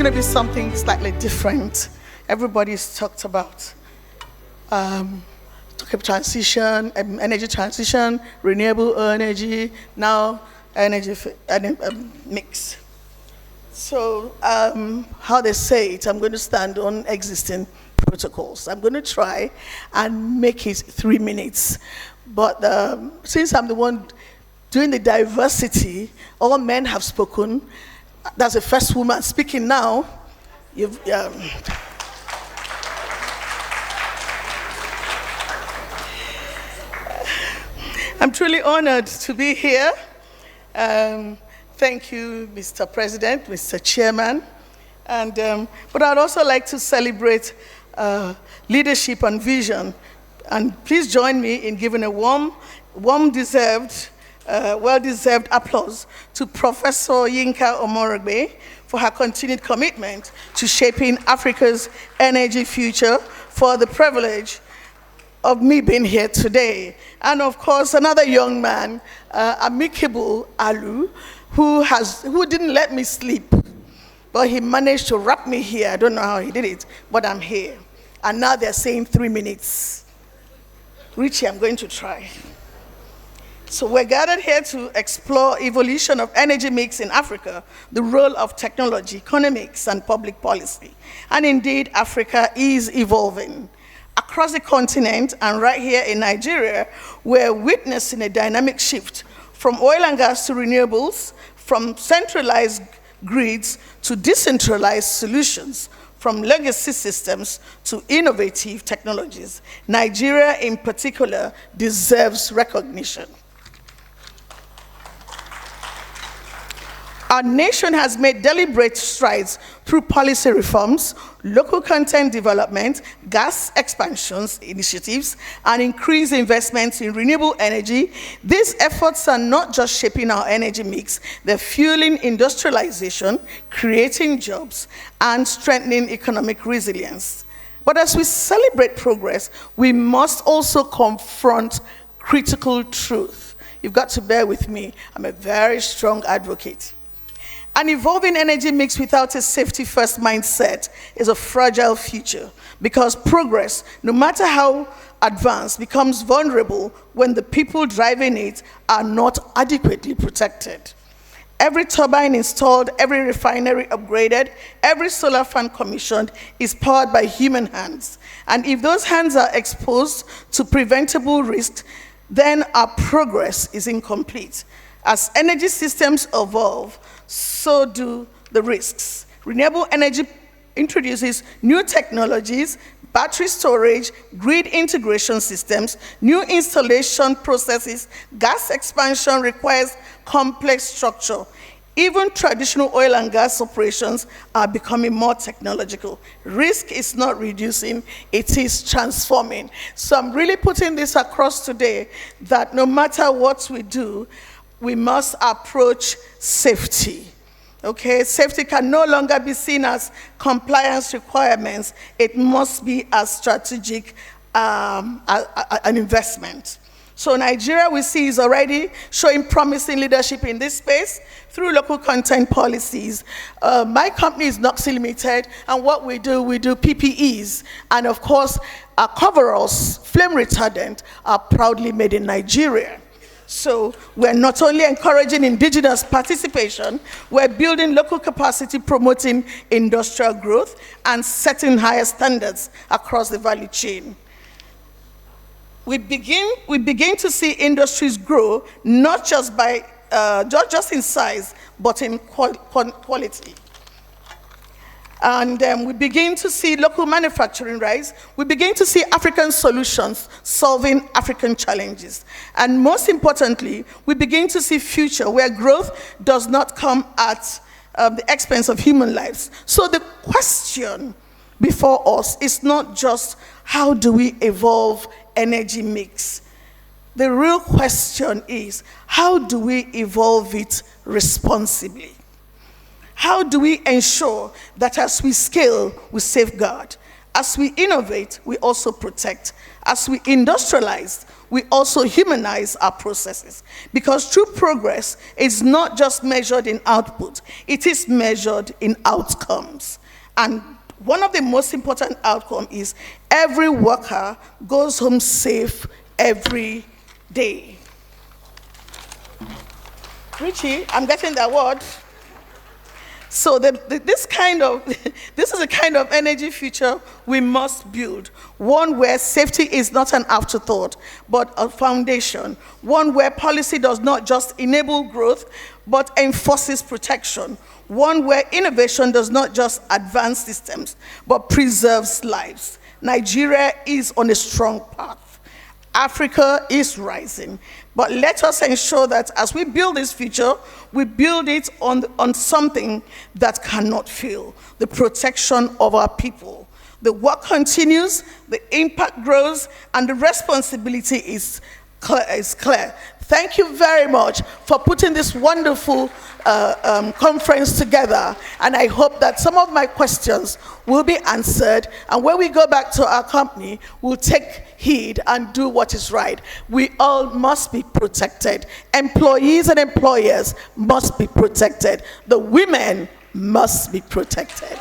going to be something slightly different. Everybody's talked about transition, energy transition, renewable energy, now energy mix. So how they say it, I'm going to stand on existing protocols. I'm going to try and make it 3 minutes. But since I'm the one doing the diversity, all men have spoken. That's the first woman speaking now. I'm truly honored to be here. Thank you, Mr. President, Mr. Chairman. But I'd also like to celebrate leadership and vision. And please join me in giving a well-deserved applause to Professor Yinka Omorogbe for her continued commitment to shaping Africa's energy future, for the privilege of me being here today. And of course, another young man, Amikibu Alu, who didn't let me sleep, but he managed to wrap me here. I don't know how he did it, but I'm here. And now they're saying 3 minutes. Richie, I'm going to try. So we're gathered here to explore evolution of energy mix in Africa, the role of technology, economics, and public policy. And indeed, Africa is evolving. Across the continent and right here in Nigeria, we're witnessing a dynamic shift from oil and gas to renewables, from centralized grids to decentralized solutions, from legacy systems to innovative technologies. Nigeria, in particular, deserves recognition. Our nation has made deliberate strides through policy reforms, local content development, gas expansions initiatives, and increased investments in renewable energy. These efforts are not just shaping our energy mix, they're fueling industrialization, creating jobs, and strengthening economic resilience. But as we celebrate progress, we must also confront critical truth. You've got to bear with me. I'm a very strong advocate. An evolving energy mix without a safety-first mindset is a fragile future, because progress, no matter how advanced, becomes vulnerable when the people driving it are not adequately protected. Every turbine installed, every refinery upgraded, every solar farm commissioned is powered by human hands. And if those hands are exposed to preventable risks, then our progress is incomplete. As energy systems evolve, so do the risks. Renewable energy introduces new technologies, battery storage, grid integration systems, new installation processes. Gas expansion requires complex structure. Even traditional oil and gas operations are becoming more technological. Risk is not reducing, it is transforming. So I'm really putting this across today, that no matter what we do, we must approach safety. Okay, safety can no longer be seen as compliance requirements. It must be a strategic an investment. So Nigeria, we see, is already showing promising leadership in this space through local content policies. My company is Ngozi Limited, and what we do PPEs. And of course, our coveralls, flame retardant, are proudly made in Nigeria. So we're not only encouraging indigenous participation, we're building local capacity, promoting industrial growth, and setting higher standards across the value chain. We begin to see industries grow, not just in size, but in quality. And we begin to see local manufacturing rise. We begin to see African solutions solving African challenges. And most importantly, we begin to see future where growth does not come at the expense of human lives. So the question before us is not just how do we evolve energy mix. The real question is, how do we evolve it responsibly? How do we ensure that as we scale, we safeguard? As we innovate, we also protect As we industrialize, we also humanize our processes, because true progress is not just measured in output, it is measured in outcomes. And one of the most important outcomes is every worker goes home safe every day. Richie, I'm getting the award. So this is a kind of energy future we must build. One where safety is not an afterthought, but a foundation. One where policy does not just enable growth, but enforces protection. One where innovation does not just advance systems, but preserves lives. Nigeria is on a strong path. Africa is rising. But let us ensure that as we build this future, we build it on something that cannot fail: the protection of our people. The work continues, the impact grows, and the responsibility is clear. Thank you very much for putting this wonderful conference together, and I hope that some of my questions will be answered, and when we go back to our company, we'll take heed and do what is right. We all must be protected. Employees and employers must be protected. The women must be protected.